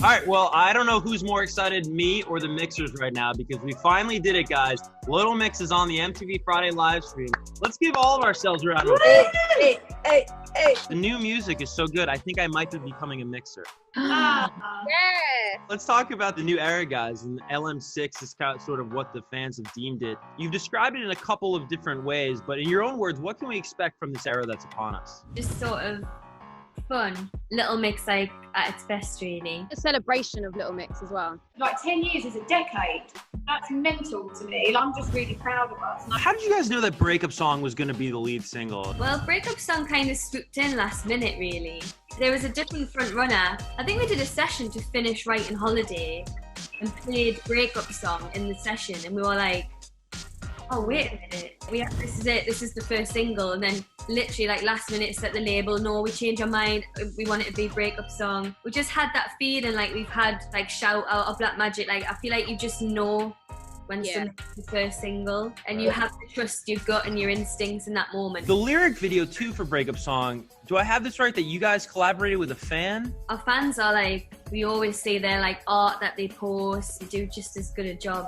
All right, well, I don't know who's more excited, me or the mixers right now, because we finally did it, guys. Little Mix is on the MTV Friday live stream. Let's give all of ourselves a round of applause. Hey. The new music is so good, I think I might be becoming a mixer. Yeah. Let's talk about the new era, guys, and LM6 is kind of sort of what the fans have deemed it. You've described it in a couple of different ways, but in your own words, what can we expect from this era that's upon us? Just sort of fun. Little Mix, like, at its best, really. A celebration of Little Mix as well. Like 10 years is a decade. That's mental to me. I'm just really proud of us. How did you guys know that Breakup Song was going to be the lead single? Well, Breakup Song kind of swooped in last minute, really. There was a different front runner. I think we did a session to finish Writing Holiday and played Breakup Song in the session, and we were like, oh, wait a minute. This is it. This is the first single. And then literally like last minute set the label. No, we changed our mind. We want it to be Breakup Song. We just had that feeling like we've had like Shout Out or Black Magic. Like I feel like you just know when something's the first single and you have to trust your gut and your instincts in that moment. The lyric video too for Breakup Song, do I have this right that you guys collaborated with a fan? Our fans are like, we always say they're like art that they post. They do just as good a job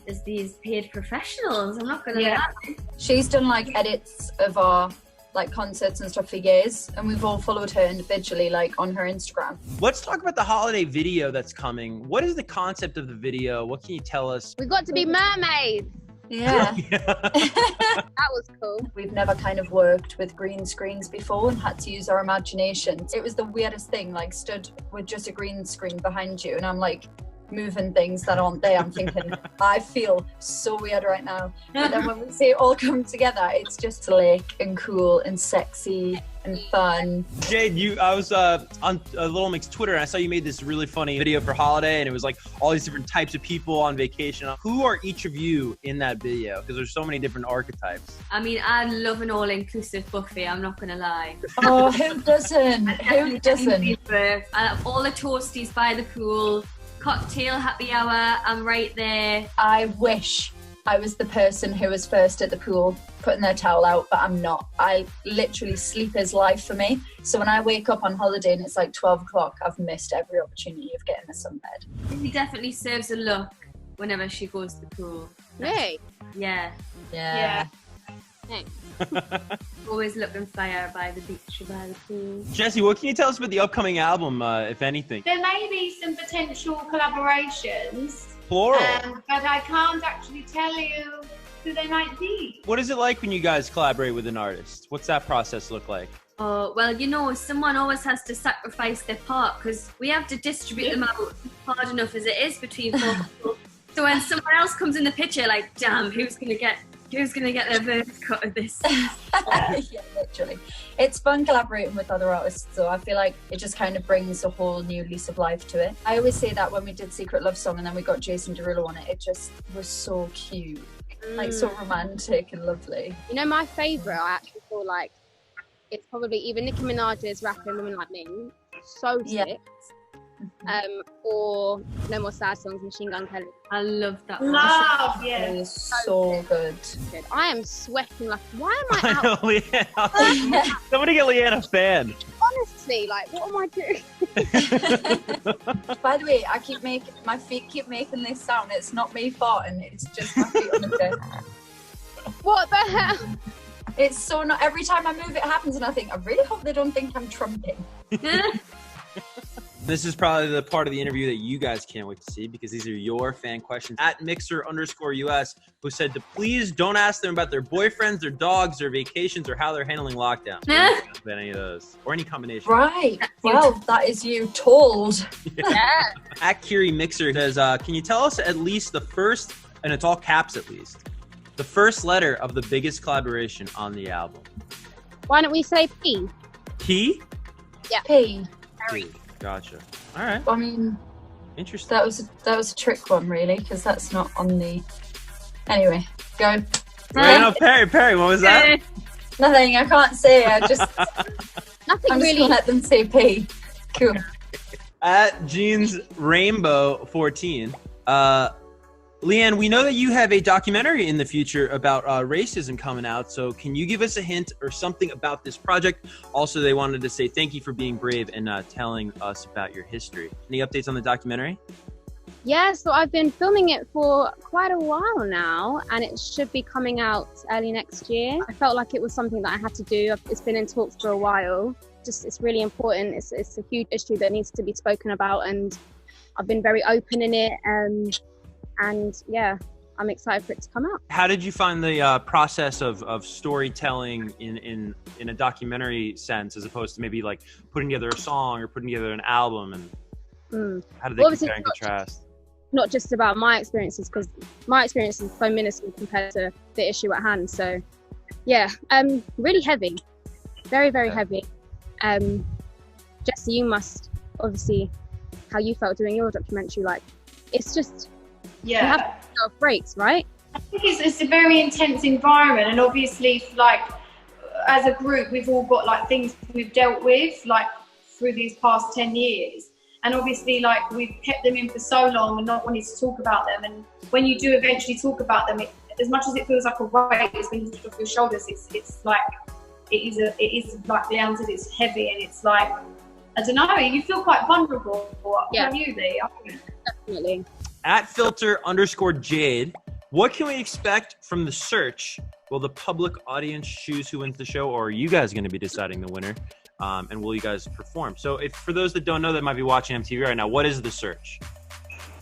as these paid professionals. I'm not gonna lie. She's done like edits of our like concerts and stuff for years, and we've all followed her individually like on her Instagram. Let's talk about the holiday video that's coming. What is the concept of the video? What can you tell us? We got to be mermaids. Yeah. That was cool. We've never kind of worked with green screens before and had to use our imagination. It was the weirdest thing, like stood with just a green screen behind you and I'm like moving things that aren't there. I'm thinking, I feel so weird right now. But then when we see it all come together, it's just slick and cool and sexy and fun. Jade, I was on Little Mix Twitter and I saw you made this really funny video for holiday and it was like all these different types of people on vacation. Who are each of you in that video? Because there's so many different archetypes. I mean, I love an all-inclusive buffet, I'm not gonna lie. Oh, who doesn't? Who doesn't? All the toasties by the pool, cocktail happy hour, I'm right there. I wish I was the person who was first at the pool putting their towel out, but I'm not. I literally sleep is life for me. So when I wake up on holiday and it's like 12 o'clock, I've missed every opportunity of getting a sunbed. She definitely serves a look whenever she goes to the pool. Really? Yeah. Thanks. Always looking fire by the beach or by the pool. Jesse, what can you tell us about the upcoming album, if anything? There may be some potential collaborations. Plural. But I can't actually tell you who they might be. What is it like when you guys collaborate with an artist? What's that process look like? Oh, well, you know, someone always has to sacrifice their part because we have to distribute them out hard enough as it is between four people. So when someone else comes in the picture, like, damn, who's gonna get their verse cut of this? Yeah, literally. It's fun collaborating with other artists, so I feel like it just kind of brings a whole new lease of life to it. I always say that when we did Secret Love Song and then we got Jason Derulo on it, it just was so cute. Like so romantic and lovely. You know, my favourite, I actually feel like it's probably either Nicki Minaj's Rapping Women Like Me, so sick, or No More Sad Songs, Machine Gun Kelly. I love that one. Love, It is so good. I am sweating like, why am I I out? know, Leanne. Somebody get Leanne a fan. Honestly, like, what am I doing? By the way, my feet keep making this sound. It's not me farting, it's just my feet on the bed. What the hell? It's so not, every time I move it happens and I think, I really hope they don't think I'm trumping. This is probably the part of the interview that you guys can't wait to see because these are your fan questions at Mixer_US, who said to please don't ask them about their boyfriends, their dogs, their vacations, or how they're handling lockdown. Any of those or any combination. Right. Well, that is you told. Yeah. At Kiri Mixer says, can you tell us at least the first, and it's all caps at least, the first letter of the biggest collaboration on the album? Why don't we say P? P? Yeah. P. P. Gotcha. All right. I mean, Interesting. that was a trick one, really, because that's not on the. Anyway, go. Wait, no, Perry, what was that? Nothing. I can't say. I'm just Nothing gonna let them say P. Cool. At Jeans Rainbow 14, Leanne, we know that you have a documentary in the future about racism coming out. So can you give us a hint or something about this project? Also, they wanted to say thank you for being brave and telling us about your history. Any updates on the documentary? Yeah, so I've been filming it for quite a while now, and it should be coming out early next year. I felt like it was something that I had to do. It's been in talks for a while. It's really important. It's a huge issue that needs to be spoken about, and I've been very open in it. And yeah, I'm excited for it to come out. How did you find the process of storytelling in a documentary sense, as opposed to maybe like putting together a song or putting together an album? And how did they compare and contrast? Not just about my experiences, because my experience is so minuscule compared to the issue at hand. So yeah, really heavy, very, very heavy. Jesse, you must obviously, how you felt doing your documentary, like it's just, you have to have breaks, right? I think it's a very intense environment, and obviously like as a group we've all got like things we've dealt with like through these past 10 years. And obviously, like, we've kept them in for so long and not wanted to talk about them. And when you do eventually talk about them, as much as it feels like a weight, it's been lifted off your shoulders. It's like, it is like Leanne said, it's heavy, and it's like, I don't know, you feel quite vulnerable. Yeah. How you, Lee? Definitely. At filter_Jade, what can we expect from the search? Will the public audience choose who wins the show, or are you guys going to be deciding the winner? And will you guys perform? So if for those that don't know that might be watching MTV right now, what is The Search?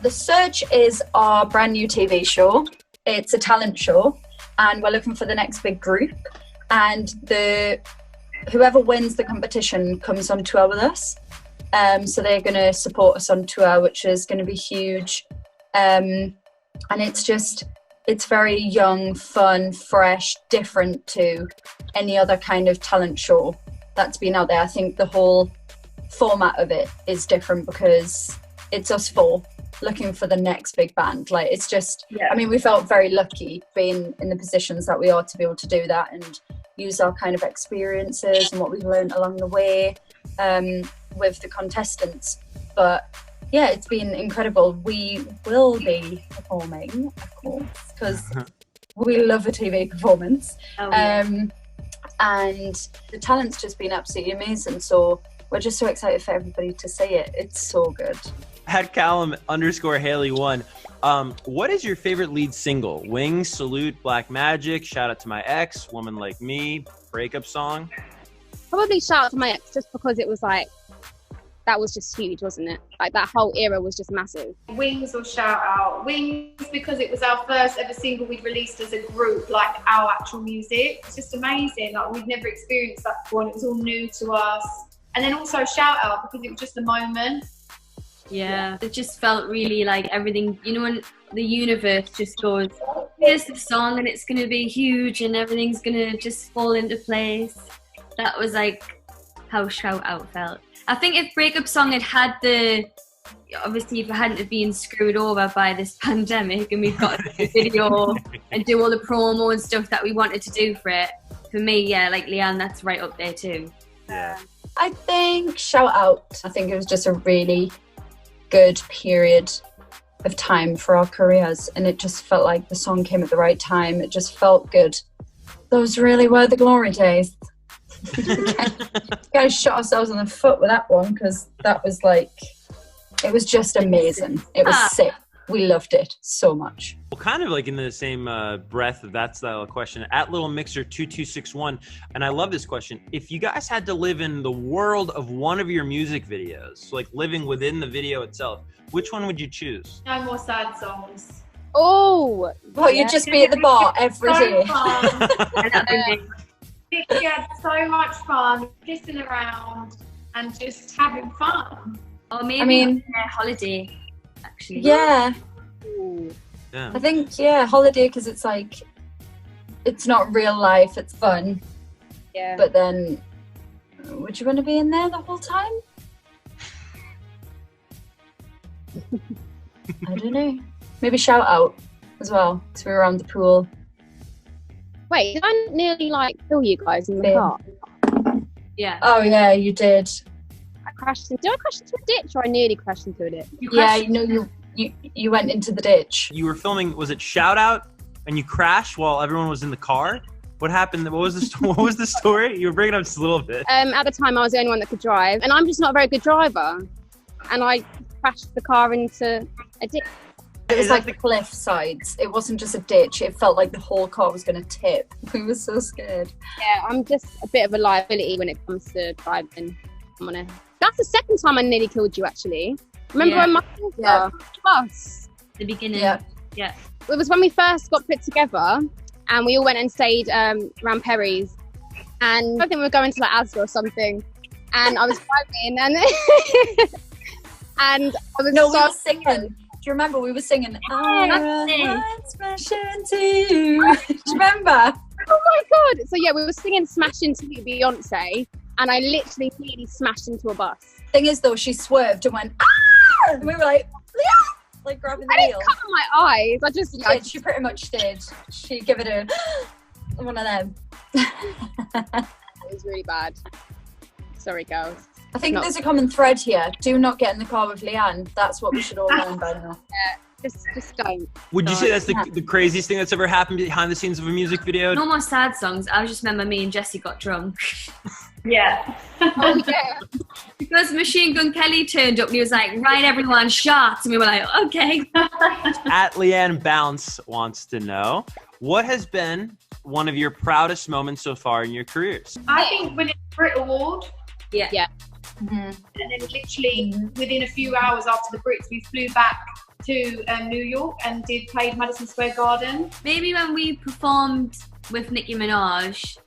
The Search is our brand new TV show. It's a talent show, and we're looking for the next big group. And whoever wins the competition comes on tour with us. So they're going to support us on tour, which is going to be huge. And it's very young, fun, fresh, different to any other kind of talent show that's been out there. I think the whole format of it is different because it's us four looking for the next big band. Like, it's just, I mean, we felt very lucky being in the positions that we are to be able to do that and use our kind of experiences and what we've learned along the way with the contestants. But yeah, it's been incredible. We will be performing, of course, because we love a TV performance. And the talent's just been absolutely amazing. So we're just so excited for everybody to see it. It's so good. At Callum_Haley1, what is your favorite lead single? Wings, Salute, Black Magic, Shout Out to My Ex, Woman Like Me, Breakup Song? Probably Shout Out to My Ex, just because it was like, that was just huge, wasn't it? Like, that whole era was just massive. Wings or Shout Out? Wings, because it was our first ever single we'd released as a group, like our actual music. It's just amazing. Like, we'd never experienced that before, and it was all new to us. And then also Shout Out, because it was just a moment. Yeah, it just felt really like everything, you know, when the universe just goes, here's the song and it's going to be huge and everything's going to just fall into place. That was like how Shout Out felt. I think if Breakup Song had obviously if it hadn't have been screwed over by this pandemic and we've got a video and do all the promo and stuff that we wanted to do for it, for me, yeah, like Leanne, that's right up there too. Yeah. I think Shout Out. I think it was just a really good period of time for our careers, and it just felt like the song came at the right time. It just felt good. Those really were the glory days. Guys shot ourselves in the foot with that one, because that was like, it was just amazing. It was sick. We loved it so much. Well, kind of like in the same breath of that style of question, at Little Mixer 2261, and I love this question. If you guys had to live in the world of one of your music videos, so like living within the video itself, which one would you choose? No more sad songs. Oh! Well, you'd just be at the bar every day. We had so much fun, pissing around and just having fun. Or maybe Holiday, actually. Yeah. Yeah. I think, Holiday, because it's like, it's not real life, it's fun. Yeah. But then, would you want to be in there the whole time? I don't know. Maybe Shout Out as well, because we were around the pool. Wait, did I nearly like kill you guys in the car? Yeah. Oh yeah, you did. Did I crash into a ditch, or I nearly crashed into a ditch? Yeah, you know, you went into the ditch. You were filming, was it Shout Out? And you crashed while everyone was in the car? What happened? What was the story? You were bringing up just a little bit. At the time, I was the only one that could drive, and I'm just not a very good driver. And I crashed the car into a ditch. It was like the cliff sides. It wasn't just a ditch. It felt like the whole car was going to tip. We were so scared. Yeah, I'm just a bit of a liability when it comes to driving. That's the second time I nearly killed you, actually. Remember when my bus? The beginning. Yeah. It was when we first got put together, and we all went and stayed around Perry's, and I think we were going to like Asda or something, and I was driving, and and I was we were singing. Do you remember we were singing? Smash into you. Do you remember? Oh my god! So yeah, we were singing "Smash Into You" Beyonce, and I literally nearly smashed into a bus. Thing is, though, she swerved and went, ah! And we were like, yeah! Like grabbing the I wheel. didn't cover my eyes. I just She pretty much did. She gave it a one of them. It was really bad. Sorry, girls. I think there's a common thread here. Do not get in the car with Leanne. That's what we should all learn by now. Just don't. Would you say that's the craziest thing that's ever happened behind the scenes of a music video? No more sad songs. I just remember me and Jessie got drunk. Yeah. Oh, yeah. Because Machine Gun Kelly turned up and he was like, right, everyone, shots. And we were like, okay. At Leanne Bounce wants to know, what has been one of your proudest moments so far in your careers? I think winning the Brit Award. Yeah. Mm-hmm. And then literally within a few hours after the Brits, we flew back to New York and played Madison Square Garden. Maybe when we performed with Nicki Minaj.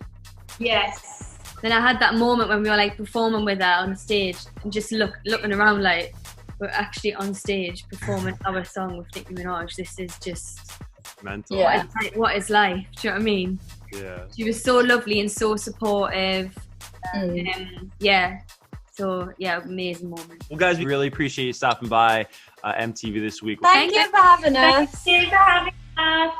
Yes. Then I had that moment when we were like performing with her on stage and just looking around like we're actually on stage performing our song with Nicki Minaj. This is just mental. Yeah. What is life? Do you know what I mean? Yeah. She was so lovely and so supportive. Yeah. So yeah, amazing moment. Well, guys, we really appreciate you stopping by MTV this week. Thank you for having us. Thank you for having us.